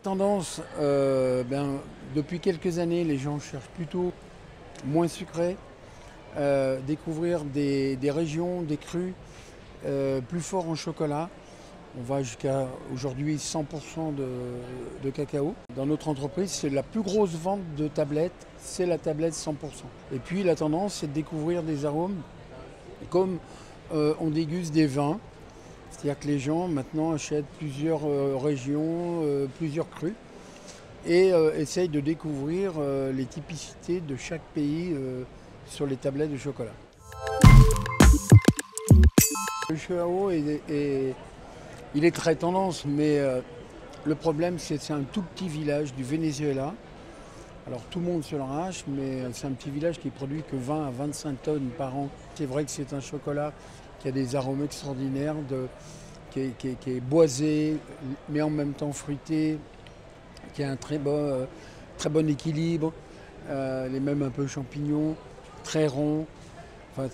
tendance, depuis quelques années, les gens cherchent plutôt moins sucré, découvrir des régions, des crus plus forts en chocolat. On va jusqu'à aujourd'hui 100% de cacao. Dans notre entreprise, c'est la plus grosse vente de tablettes, c'est la tablette 100%. Et puis la tendance, c'est de découvrir des arômes comme on déguste des vins. C'est-à-dire que les gens maintenant achètent plusieurs régions, plusieurs crus et essayent de découvrir les typicités de chaque pays sur les tablettes de chocolat. Le cacao il est très tendance, mais le problème c'est que c'est un tout petit village du Venezuela. Alors tout le monde se l'arrache, mais c'est un petit village qui produit que 20 à 25 tonnes par an. C'est vrai que c'est un chocolat qui a des arômes extraordinaires, qui est boisé, mais en même temps fruité, qui a un très bon équilibre, les mêmes un peu champignons, très rond. Enfin,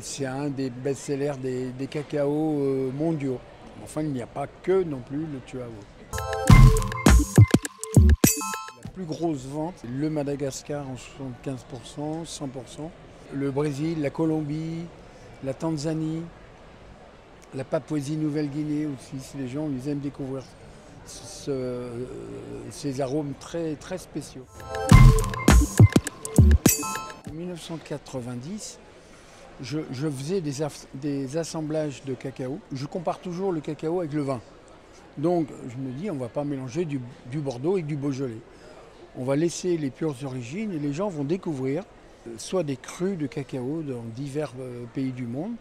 c'est un des best-sellers des cacaos mondiaux. Enfin, il n'y a pas que non plus le Chuao. La plus grosse vente, c'est le Madagascar en 75%, 100%. Le Brésil, la Colombie, la Tanzanie, la Papouasie-Nouvelle-Guinée aussi. Si les gens ils aiment découvrir ces arômes très, très spéciaux. En 1990, je faisais des assemblages de cacao. Je compare toujours le cacao avec le vin. Donc je me dis, on ne va pas mélanger du Bordeaux et du Beaujolais. On va laisser les pures origines et les gens vont découvrir soit des crus de cacao dans divers pays du monde.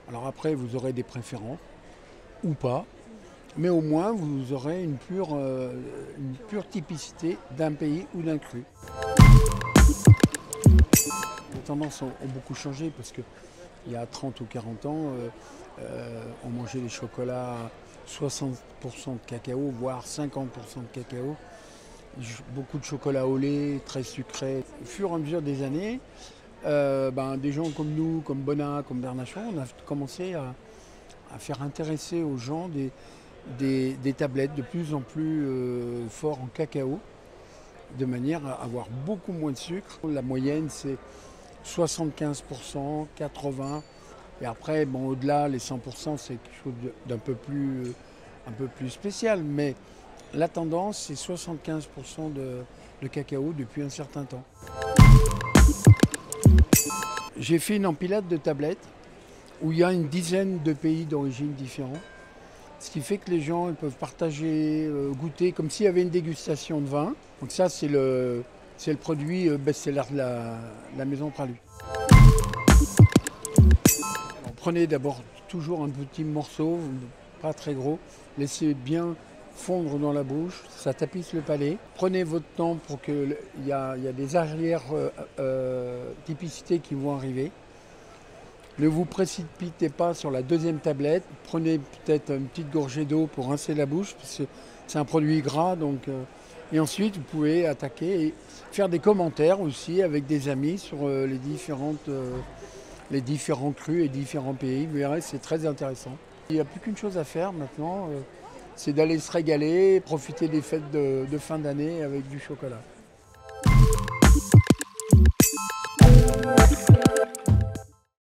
Alors après, vous aurez des préférences ou pas, mais au moins vous aurez une pure typicité d'un pays ou d'un cru. Les tendances ont beaucoup changé parce qu'il y a 30 ou 40 ans, on mangeait des chocolats 60% de cacao, voire 50% de cacao. Beaucoup de chocolat au lait, très sucré. Au fur et à mesure des années, des gens comme nous, comme Bonnat, comme Bernachon, on a commencé à faire intéresser aux gens des tablettes de plus en plus fortes en cacao, de manière à avoir beaucoup moins de sucre. La moyenne, c'est 75%, 80%. Et après, au-delà, les 100%, c'est quelque chose d'un peu plus spécial. Mais la tendance, c'est 75% de cacao depuis un certain temps. J'ai fait une empilade de tablettes où il y a une dizaine de pays d'origine différents. Ce qui fait que les gens ils peuvent partager, goûter, comme s'il y avait une dégustation de vin. Donc ça, c'est le produit best-seller de la maison Praluy. Prenez d'abord toujours un petit morceau, pas très gros, laissez bien fondre dans la bouche, ça tapisse le palais. Prenez votre temps pour qu'il y a des arrières typicités qui vont arriver. Ne vous précipitez pas sur la deuxième tablette. Prenez peut-être une petite gorgée d'eau pour rincer la bouche, parce que c'est un produit gras. Et ensuite, vous pouvez attaquer et faire des commentaires aussi avec des amis sur les différents crus et différents pays. Vous verrez, c'est très intéressant. Il n'y a plus qu'une chose à faire maintenant, c'est d'aller se régaler, profiter des fêtes de fin d'année avec du chocolat.